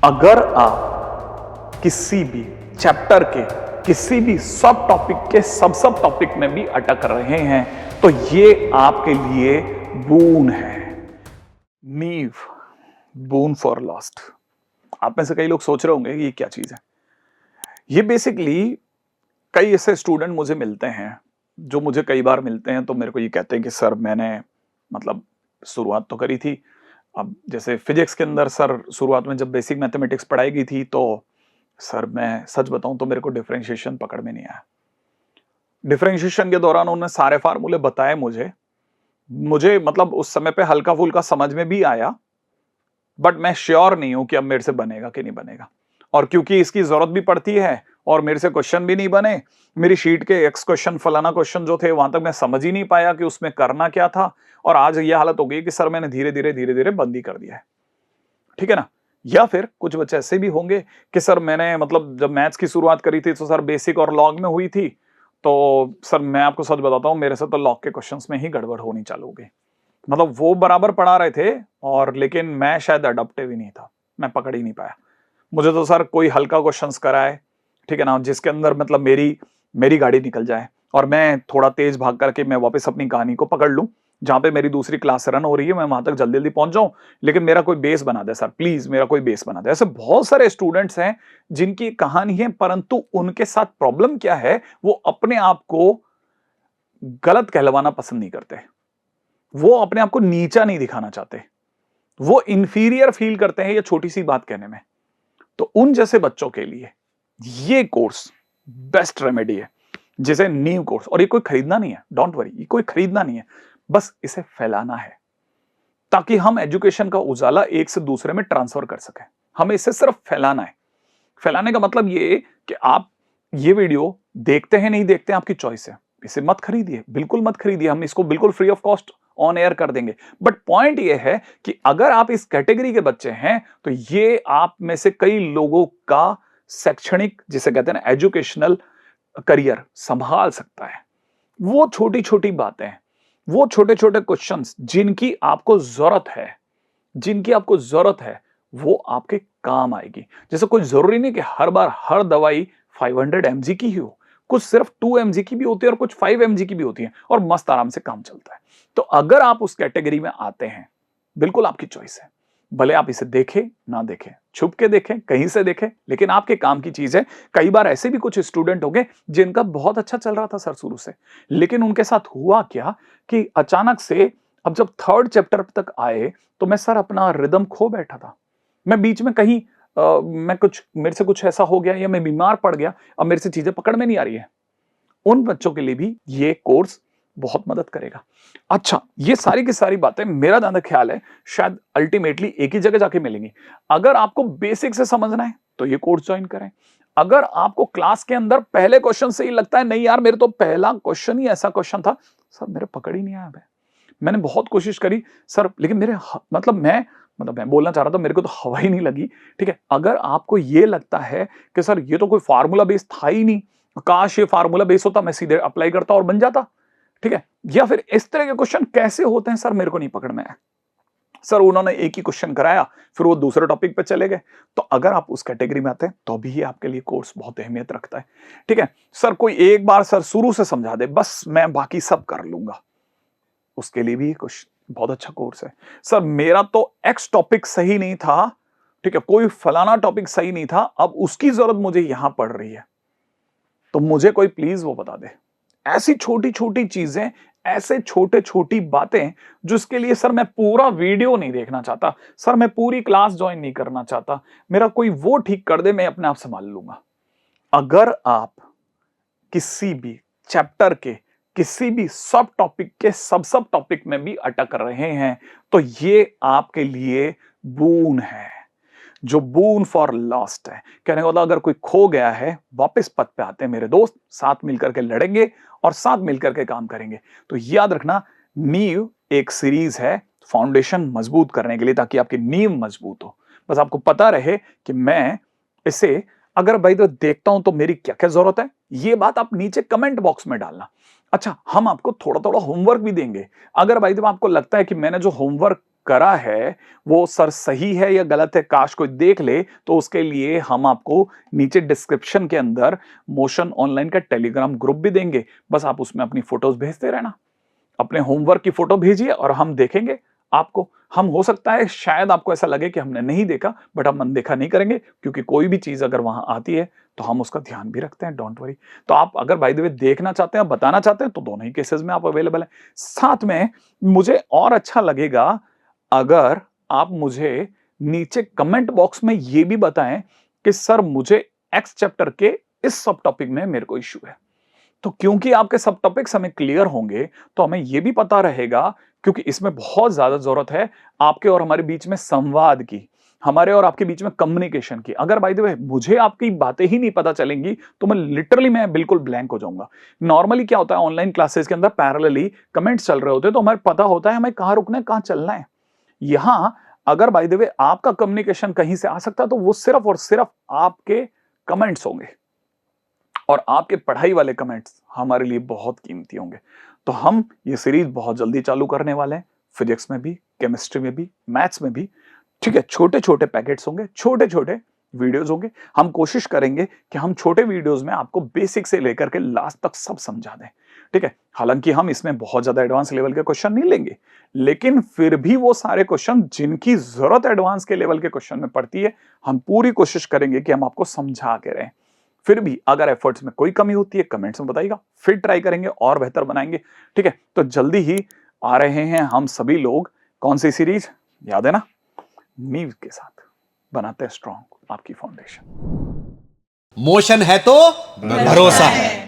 अगर आप किसी भी चैप्टर के किसी भी सब टॉपिक के सब टॉपिक में भी अटक रहे हैं तो ये आपके लिए बून है। नीव, बून फॉर लॉस्ट। आप में से कई लोग सोच रहे होंगे ये क्या चीज है। ये बेसिकली कई ऐसे स्टूडेंट मुझे मिलते हैं जो मुझे कई बार मिलते हैं तो मेरे को ये कहते हैं कि सर मैंने मतलब शुरुआत तो करी थी। अब जैसे फिजिक्स के अंदर सर शुरुआत में जब बेसिक मैथमेटिक्स पढ़ाई गई थी तो सर मैं सच बताऊं तो मेरे को डिफरेंशिएशन पकड़ में नहीं आया। डिफरेंशिएशन के दौरान उन्होंने सारे फार्मूले बताए मुझे मुझे मतलब उस समय पे हल्का फुल्का समझ में भी आया, बट मैं श्योर नहीं हूं कि अब मेरे से बनेगा कि नहीं बनेगा। और क्योंकि इसकी जरूरत भी पड़ती है और मेरे से क्वेश्चन भी नहीं बने, मेरी शीट के एक्स क्वेश्चन फलाना क्वेश्चन जो थे वहां तक मैं समझ ही नहीं पाया कि उसमें करना क्या था। और आज ये हालत हो गई कि सर मैंने धीरे धीरे बंद ही कर दिया है। ठीक है ना। या फिर कुछ बच्चे ऐसे भी होंगे कि सर मैंने मतलब जब मैथ्स की शुरुआत करी थी तो सर बेसिक और लॉग में हुई थी, तो सर मैं आपको सच बताता हूं मेरे से तो लॉग के क्वेश्चंस में ही गड़बड़ होनी चालू हो गई। मतलब वो बराबर पढ़ा रहे थे और लेकिन मैं शायद अडॉप्टिव ही नहीं था, मैं पकड़ ही नहीं पाया। मुझे तो सर कोई हल्का क्वेश्चंस कराए, ठीक है ना, जिसके अंदर मतलब मेरी मेरी गाड़ी निकल जाए और मैं थोड़ा तेज भाग करके मैं वापस अपनी कहानी को पकड़ लूं, जहां पे मेरी दूसरी क्लास रन हो रही है मैं वहां तक जल्दी जल्दी पहुंच जाऊं, लेकिन मेरा कोई बेस बना दे सर, प्लीज मेरा कोई बेस बना दे। ऐसे बहुत सारे स्टूडेंट्स हैं जिनकी कहानी है, परंतु उनके साथ प्रॉब्लम क्या है, वो अपने आप को गलत कहलवाना पसंद नहीं करते, वो अपने आप को नीचा नहीं दिखाना चाहते, वो इंफीरियर फील करते हैं ये छोटी सी बात कहने में। तो उन जैसे बच्चों के लिए ये कोर्स बेस्ट रेमेडी है, जिसे नीव कोर्स। और ये कोई खरीदना नहीं है, डोंट वरी, ये कोई खरीदना नहीं है, बस इसे फैलाना है ताकि हम एजुकेशन का उजाला एक से दूसरे में ट्रांसफर कर सकें। हमें इसे सिर्फ फैलाना है। फैलाने का मतलब ये कि आप ये वीडियो देखते हैं नहीं देखते हैं आपकी चॉइस है, इसे मत खरीदिए, बिल्कुल मत खरीदिए, हम इसको बिल्कुल free of cost on air कर देंगे। बट पॉइंट ये है कि अगर आप इस कैटेगरी के बच्चे हैं तो ये आप में से कई लोगों का शैक्षणिक, जिसे कहते हैं ना एजुकेशनल करियर संभाल सकता है। वो छोटी छोटी बातें, वो छोटे छोटे क्वेश्चंस जिनकी आपको जरूरत है, जिनकी आपको जरूरत है वो आपके काम आएगी। जैसे कोई जरूरी नहीं कि हर बार हर दवाई 500 mg की ही हो, कुछ सिर्फ 2 mg की भी होती है और कुछ 5 mg की भी होती है और मस्त आराम से काम चलता है। तो अगर आप उस कैटेगरी में आते हैं, बिल्कुल आपकी चॉइस है, भले आप इसे देखें ना देखें, छुप के देखें, कहीं से देखें, लेकिन आपके काम की चीज है। कई बार ऐसे भी कुछ स्टूडेंट हो गए जिनका बहुत अच्छा चल रहा था सर शुरू से, लेकिन उनके साथ हुआ क्या कि अचानक से अब जब थर्ड चैप्टर तक आए तो मैं सर अपना रिदम खो बैठा था। मैं बीच में कहीं मैं कुछ मेरे से कुछ ऐसा हो गया या मैं बीमार पड़ गया, अब मेरे से चीजें पकड़ में नहीं आ रही है। उन बच्चों के लिए भी ये कोर्स बहुत मदद करेगा। अच्छा, ये सारी की सारी बातें मेरा ज्यादा ख्याल है शायद अल्टीमेटली एक ही जगह जाके मिलेंगी। अगर आपको बेसिक से समझना है तो ये कोर्स ज्वाइन करें। अगर आपको क्लास के अंदर पहले क्वेश्चन से ही लगता है नहीं यार मेरे तो पहला क्वेश्चन ही ऐसा क्वेश्चन था, सर मेरे पकड़ ही नहीं आया, मैंने बहुत कोशिश करी सर, लेकिन मेरे मैं बोलना चाह रहा था मेरे को तो हवा ही नहीं लगी। ठीक है, अगर आपको ये लगता है कि सर ये तो कोई फार्मूला बेस था ही नहीं, काश ये फार्मूला बेस होता मैं सीधे अप्लाई करता और बन जाता, ठीक है, या फिर इस तरह के क्वेश्चन कैसे होते हैं सर मेरे को नहीं पकड़ में आया, सर उन्होंने एक ही क्वेश्चन कराया फिर वो दूसरे टॉपिक पे चले गए, तो अगर आप उस कैटेगरी में आते हैं तो भी ये आपके लिए कोर्स बहुत अहमियत रखता है। ठीक है, सर कोई एक बार सर शुरू से समझा दे बस मैं बाकी सब कर लूंगा, उसके लिए भी कुछ बहुत अच्छा कोर्स है। सर मेरा तो एक्स टॉपिक सही नहीं था, ठीक है, कोई फलाना टॉपिक सही नहीं था, अब उसकी जरूरत मुझे यहां पड़ रही है, तो मुझे कोई प्लीज वो बता दे। ऐसी छोटी छोटी चीजें, ऐसे छोटे छोटी बातें जिसके लिए सर मैं पूरा वीडियो नहीं देखना चाहता, सर मैं पूरी क्लास ज्वाइन नहीं करना चाहता, मेरा कोई वो ठीक कर दे, मैं अपने आप संभाल लूंगा। अगर आप किसी भी चैप्टर के किसी भी सब टॉपिक के सब टॉपिक में भी अटक रहे हैं तो ये आपके लिए बून है, जो बून फॉर लॉस्ट है। कहने का मतलब अगर कोई खो गया है वापस पथ पे आते हैं मेरे दोस्त, साथ मिलकर के लड़ेंगे और साथ मिलकर के काम करेंगे। तो याद रखना, नींव एक सीरीज है फाउंडेशन मजबूत करने के लिए, ताकि आपकी नींव मजबूत हो। बस आपको पता रहे कि मैं इसे अगर भाई तो देखता हूं तो मेरी क्या क्या जरूरत है, ये बात आप नीचे कमेंट बॉक्स में डालना। अच्छा, हम आपको थोड़ा थोड़ा होमवर्क भी देंगे। अगर भाई तो आपको लगता है कि मैंने जो होमवर्क करा है वो सर सही है या गलत है, काश कोई देख ले, तो उसके लिए हम आपको नीचे डिस्क्रिप्शन के अंदर मोशन ऑनलाइन का टेलीग्राम ग्रुप भी देंगे। बस आप उसमें अपनी फोटोज भेजते रहना, अपने होमवर्क की फोटो भेजिए और हम देखेंगे आपको। हम हो सकता है शायद आपको ऐसा लगे कि हमने नहीं देखा, बट हम अनदेखा नहीं करेंगे, क्योंकि कोई भी चीज अगर वहां आती है तो हम उसका ध्यान भी रखते हैं, डोंट वरी। तो आप अगर बाय द वे देखना चाहते हैं, बताना चाहते हैं, तो दोनों ही केसेस में आप अवेलेबल हैं। साथ में मुझे और अच्छा लगेगा अगर आप मुझे नीचे कमेंट बॉक्स में ये भी बताएं कि सर मुझे एक्स चैप्टर के इस सब टॉपिक में मेरे को इश्यू है। तो क्योंकि आपके सब टॉपिक्स हमें क्लियर होंगे तो हमें यह भी पता रहेगा, क्योंकि इसमें बहुत ज्यादा जरूरत है आपके और हमारे बीच में संवाद की, हमारे और आपके बीच में कम्युनिकेशन की। अगर बाय द वे मुझे आपकी बातें ही नहीं पता चलेंगी तो मैं बिल्कुल ब्लैंक हो जाऊंगा। नॉर्मली क्या होता है ऑनलाइन क्लासेस के अंदर पैरेलली कमेंट्स चल रहे होते हैं, तो हमें पता होता है हमें कहां रुकना है, कहां चलना है। यहां अगर बाय द वे आपका कम्युनिकेशन कहीं से आ सकता है तो वो सिर्फ और सिर्फ आपके कमेंट्स होंगे, और आपके पढ़ाई वाले कमेंट्स हमारे लिए बहुत कीमती होंगे। तो हम ये सीरीज बहुत जल्दी चालू करने वाले हैं, फिजिक्स में भी, केमिस्ट्री में भी, मैथ्स में भी। ठीक है, छोटे छोटे पैकेट्स होंगे, छोटे छोटे वीडियोस होंगे। हम कोशिश करेंगे कि हम छोटे वीडियोस में आपको बेसिक से लेकर के लास्ट तक सब समझा दें। ठीक है, हालांकि हम इसमें बहुत ज्यादा एडवांस लेवल के क्वेश्चन नहीं लेंगे, लेकिन फिर भी वो सारे क्वेश्चन जिनकी जरूरत एडवांस के लेवल के क्वेश्चन में पड़ती है, हम पूरी कोशिश करेंगे कि हम आपको समझा के रहें। फिर भी अगर एफर्ट्स में कोई कमी होती है कमेंट्स में बताइएगा, फिर ट्राई करेंगे और बेहतर बनाएंगे। ठीक है, तो जल्दी ही आ रहे हैं हम सभी लोग। कौन सी सीरीज याद है ना? नींव के साथ बनाते हैं स्ट्रॉन्ग आपकी फाउंडेशन। मोशन है तो भरोसा है।